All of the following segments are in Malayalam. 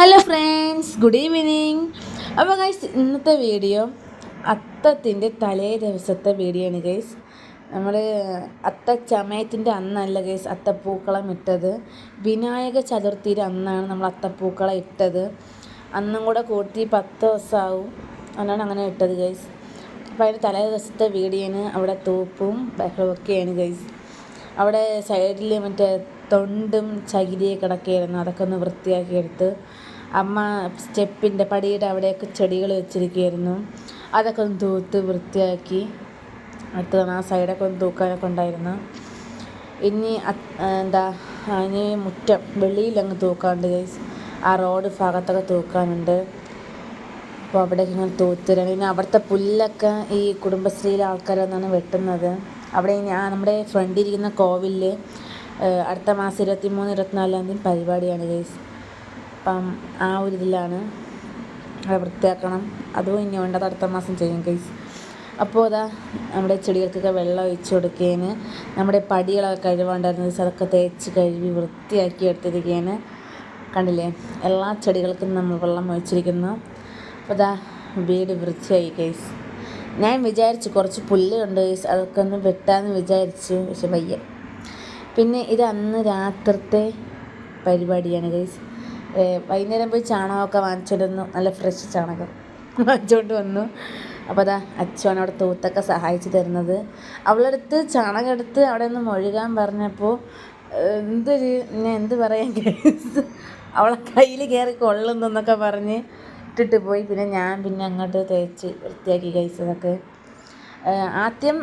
Hello friends, good evening. അപ്പോൾ ഗൈസ്, ഇന്നത്തെ വീഡിയോ അത്തത്തിൻ്റെ തലേ ദിവസത്തെ വീഡിയോ ആണ് ഗൈസ്. നമ്മൾ അത്തച്ചമയത്തിൻ്റെ അന്നല്ല ഗൈസ് അത്തപ്പൂക്കളം ഇട്ടത്. വിനായക ചതുർത്ഥിയുടെ അന്നാണ് നമ്മൾ അത്തപ്പൂക്കളം ഇട്ടത്. അന്നും കൂടെ കൂട്ടി 10 ദിവസമാവും, അന്നാണ് അങ്ങനെ ഇട്ടത് ഗൈസ്. അപ്പോൾ അതിൻ്റെ തലേ ദിവസത്തെ വീഡിയോന് അവിടെ തൂപ്പും ബഹളമൊക്കെയാണ് ഗൈസ്. അവിടെ സൈഡിൽ മറ്റേ തൊണ്ടും ചകിരിയൊക്കെ കിടക്കുകയായിരുന്നു. അതൊക്കെ ഒന്ന് വൃത്തിയാക്കി എടുത്ത് അമ്മ സ്റ്റെപ്പിൻ്റെ പടിയുടെ അവിടെയൊക്കെ ചെടികൾ വെച്ചിരിക്കുകയായിരുന്നു. അതൊക്കെ ഒന്ന് തൂത്ത് വൃത്തിയാക്കി അടുത്തതാണ്. ആ സൈഡൊക്കെ ഒന്ന് തൂക്കാനൊക്കെ ഉണ്ടായിരുന്നു. ഇനി ഇനി മുറ്റം വെളിയിലങ്ങ് തൂക്കാനുണ്ട് ഗൈസ്. ആ റോഡ് ഭാഗത്തൊക്കെ തൂക്കാനുണ്ട്. അപ്പോൾ അവിടേക്ക് ഇങ്ങനെ തൂത്തിരാണ്. പിന്നെ അവിടുത്തെ പുല്ലൊക്കെ ഈ കുടുംബശ്രീയിലെ ആൾക്കാർ വന്നാണ് വെട്ടുന്നത്. അവിടെ നമ്മുടെ ഫ്രണ്ടിരിക്കുന്ന കോവിലിൽ അടുത്ത മാസം 23, 24 തീയതി പരിപാടിയാണ് ഗൈസ്. അപ്പം ആ ഒരു ഇതിലാണ് അവിടെ വൃത്തിയാക്കണം. അതും ഇനി വേണ്ടത് അടുത്ത മാസം ചെയ്യും ഗൈസ്. അപ്പോൾ അതാ നമ്മുടെ ചെടികൾക്കൊക്കെ വെള്ളം ഒഴിച്ച് കൊടുക്കുകയാണ്. നമ്മുടെ പടികളൊക്കെ കഴുകാണ്ടായിരുന്നത് അതൊക്കെ തേച്ച് കഴുകി വൃത്തിയാക്കി എടുത്തിരിക്കുകയാണ്. കണ്ടില്ലേ, എല്ലാ ചെടികൾക്കും നമ്മൾ വെള്ളം ഒഴിച്ചിരിക്കുന്നു. അപ്പോൾ അതാ വീട് വൃത്തിയായി ഗൈസ്. ഞാൻ വിചാരിച്ചു കുറച്ച് പുല്ലുണ്ട് ഗൈസ്, അതൊക്കെ ഒന്ന് വെട്ടാമെന്ന് വിചാരിച്ചു, പക്ഷെ വയ്യ. പിന്നെ ഇത് അന്ന് രാത്രിത്തെ പരിപാടിയാണ് ഗൈസ്. വൈകുന്നേരം പോയി ചാണകമൊക്കെ വാങ്ങിച്ചിരുന്നു. നല്ല ഫ്രഷ് ചാണകം വാങ്ങിച്ചുകൊണ്ട് വന്നു. അപ്പോൾ അതാ അച്ഛനാണ് അവിടെ തൂത്തൊക്കെ സഹായിച്ചു തരുന്നത്. അവളെടുത്ത് ചാണകം എടുത്ത് അവിടെ ഒന്ന് മൊഴുകാൻ പറഞ്ഞപ്പോൾ ഞാൻ എന്ത് പറയാൻ ഗൈസ്, അവളെ കയ്യിൽ കയറി കൊള്ളുന്നൊക്കെ പറഞ്ഞ് ഇട്ടിട്ട് പോയി. പിന്നെ അങ്ങോട്ട് തേച്ച് വൃത്തിയാക്കി ഗൈസ്. അതൊക്കെ ആദ്യം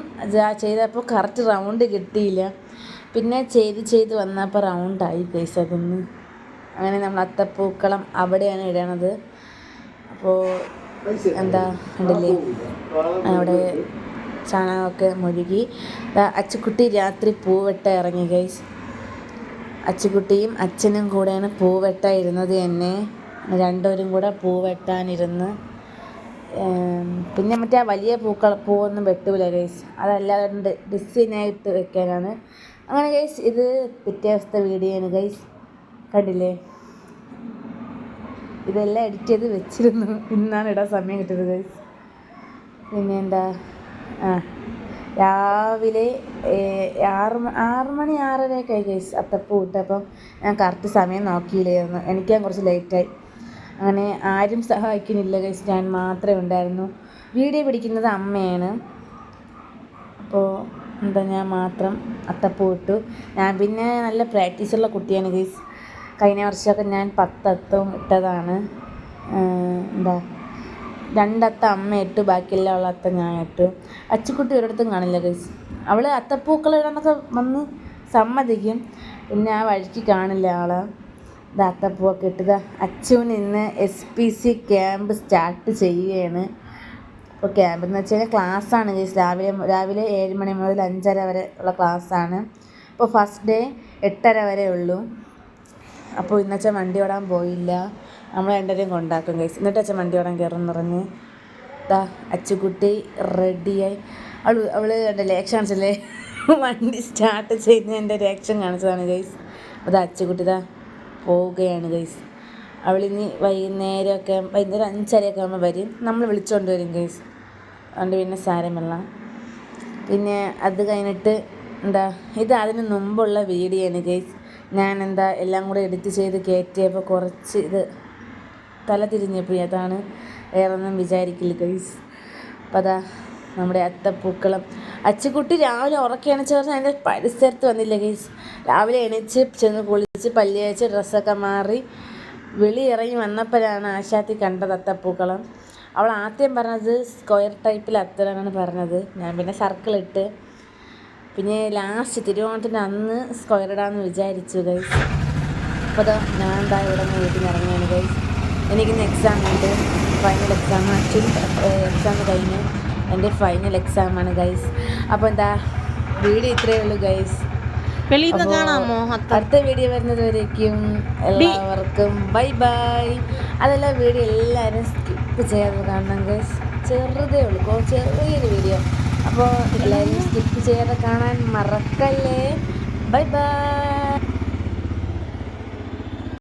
ചെയ്തപ്പോൾ കറക്റ്റ് റൗണ്ട് കിട്ടിയില്ല. പിന്നെ ചെയ്ത് വന്നപ്പോൾ റൗണ്ടായി ഗൈസ്. അതൊന്ന് അങ്ങനെ നമ്മൾ അത്തപ്പൂക്കളം അവിടെയാണ് ഇടണത്. അപ്പോൾ ഉണ്ടല്ലേ, അവിടെ ചാണകമൊക്കെ മുഴുകി. അച്ചുക്കുട്ടി രാത്രി പൂവെട്ട ഇറങ്ങി ഗൈസ്. അച്ചുക്കുട്ടിയും അച്ഛനും കൂടെയാണ് പൂവെട്ട ഇരുന്നത് തന്നെ. രണ്ടുപേരും കൂടെ പൂവെട്ടാനിരുന്ന്. പിന്നെ മറ്റേ ആ വലിയ പൂവൊന്നും വെട്ടൂല ഗൈസ്, അതല്ലാണ്ട് ഡിസൈനായിട്ട് വെക്കാനാണ്. അങ്ങനെ ഗൈസ്, ഇത് പിറ്റേ ദിവസത്തെ വീഡിയോ ആണ് ഗൈസ്. കണ്ടില്ലേ, ഇതെല്ലാം എഡിറ്റ് ചെയ്ത് വെച്ചിരുന്നു. ഇന്നാണ് ഇടാൻ സമയം കിട്ടിയത് ഗൈസ്. പിന്നെ രാവിലെ 6 മണി 6:30 ഗൈസ് അത്തപ്പൂ ഇട്ടപ്പം ഞാൻ കറക്റ്റ് സമയം നോക്കിയില്ലായിരുന്നു. എനിക്ക് കുറച്ച് ലേറ്റായി. അങ്ങനെ ആരും സഹായിക്കുന്നില്ല ഗൈസ്, ഞാൻ മാത്രമേ ഉണ്ടായിരുന്നു. വീഡിയോ പിടിക്കുന്നത് അമ്മയാണ്. അപ്പോൾ ഞാൻ മാത്രം അത്തപ്പൂ ഇട്ടു. ഞാൻ പിന്നെ നല്ല പ്രാക്ടീസുള്ള കുട്ടിയാണ് ഗൈസ്. കഴിഞ്ഞ വർഷമൊക്കെ ഞാൻ 10 അത്തവും ഇട്ടതാണ്. 2 അത്തം അമ്മ ഇട്ടു, ബാക്കിയെല്ലാം ഉള്ള അത്തം ഞാൻ ഇട്ടു. അച്ചുക്കുട്ടി ഒരിടത്തും കാണില്ല ഗൈസ്. അവൾ അത്തപ്പൂക്കൾ ഇടാന്നൊക്കെ വന്ന് സമ്മതിക്കും, പിന്നെ ആ വഴിക്ക് കാണില്ല ആള്. അത്തപ്പൂവൊക്കെ ഇട്ടത്. അച്ചുവിന് ഇന്ന് SPC ക്യാമ്പ് സ്റ്റാർട്ട് ചെയ്യുകയാണ്. അപ്പോൾ ക്യാമ്പ് എന്ന് വെച്ച് കഴിഞ്ഞാൽ ക്ലാസ്സാണ് ഗൈസ്. രാവിലെ 7 മണി മുതൽ 5:30 വരെ ഉള്ള ക്ലാസ്സാണ്. അപ്പോൾ ഫസ്റ്റ് ഡേ 8:30 വരെ ഉള്ളൂ. അപ്പോൾ ഇന്നച്ഛൻ വണ്ടി ഓടാൻ പോയില്ല, നമ്മൾ രണ്ടുപേരെയും കൊണ്ടാക്കും ഗൈസ്. എന്നിട്ട് അച്ഛൻ വണ്ടി ഓടാൻ കയറുമെന്ന് പറഞ്ഞ് അച്ചുക്കുട്ടി റെഡിയായി. അവൾ റിയാക്ഷൻ കാണിച്ചല്ലേ, വണ്ടി സ്റ്റാർട്ട് ചെയ്യുന്നതിൻ്റെ റിയാക്ഷൻ കാണിച്ചതാണ് ഗൈസ്. അത് അച്ചുക്കുട്ടി പോവുകയാണ് ഗൈസ്. അവളിനി വൈകുന്നേരം 5:30 ആകുമ്പോൾ വരും. നമ്മൾ വിളിച്ചുകൊണ്ട് വരും ഗൈസ്. അതുകൊണ്ട് പിന്നെ സാരമില്ല. പിന്നെ അത് കഴിഞ്ഞിട്ട് ഇത് അതിന് മുമ്പുള്ള വീഡിയോ ആണ് ഗൈസ്. ഞാൻ എല്ലാം കൂടെ എഡിറ്റ് ചെയ്ത് കയറ്റിയപ്പോൾ കുറച്ച് ഇത് തല തിരിഞ്ഞപ്പോയി. അതാണ്, വേറൊന്നും വിചാരിക്കില്ല ഗൈസ്. അപ്പോൾ നമ്മുടെ അത്തപ്പൂക്കളം. അച്ചുക്കുട്ടി രാവിലെ ഉറക്കുകയാണെന്ന് പറഞ്ഞാൽ അതിൻ്റെ പരിസരത്ത് വന്നില്ല ഗൈസ്. രാവിലെ എണീച്ച് ചെന്ന് കുളിച്ച് പല്ല് തേച്ച് ഡ്രസ്സൊക്കെ മാറി വെളിയിറങ്ങി വന്നപ്പോഴാണ് ആശാത്തി കണ്ടത് അത്തപ്പൂക്കളം. അവൾ ആദ്യം പറഞ്ഞത് സ്ക്വയർ ടൈപ്പിൽ അത്തരാനാണ് പറഞ്ഞത്. ഞാൻ പിന്നെ സർക്കിളിട്ട്, പിന്നെ ലാസ്റ്റ് തിരുവോണത്തിൻ്റെ അന്ന് സ്ക്വയർ ഇടാമെന്ന് വിചാരിച്ചു ഗൈസ്. അപ്പോൾ ഞാൻ ഇവിടെ നിന്ന് വീട്ടിൽ നിന്ന് ഇറങ്ങിയാണ് ഗൈസ്. എനിക്കിന്ന് എക്സാം ഉണ്ട്, ഫൈനൽ എക്സാം. ആക്ച്വലി എക്സാം കഴിഞ്ഞ് എൻ്റെ ഫൈനൽ എക്സാമാണ് ഗൈസ്. അപ്പോൾ വീഡിയോ ഇത്രയേ ഉള്ളൂ ഗൈസ്. കാണാമോ? അടുത്ത വീഡിയോ വരുന്നത് വരേക്കും എല്ലാവർക്കും ബൈ ബൈ. അതെല്ലാം വീഡിയോ എല്ലാവരും സ്കിപ്പ് ചെയ്യാതെ കാണണം ഗൈസ്. ചെറുതേ ഉള്ളൂ, ചെറിയൊരു വീഡിയോ. അപ്പോൾ എല്ലാവരും സ്കിപ്പ് ചെയ്യാതെ കാണാൻ മറക്കല്ലേ. Bye bye.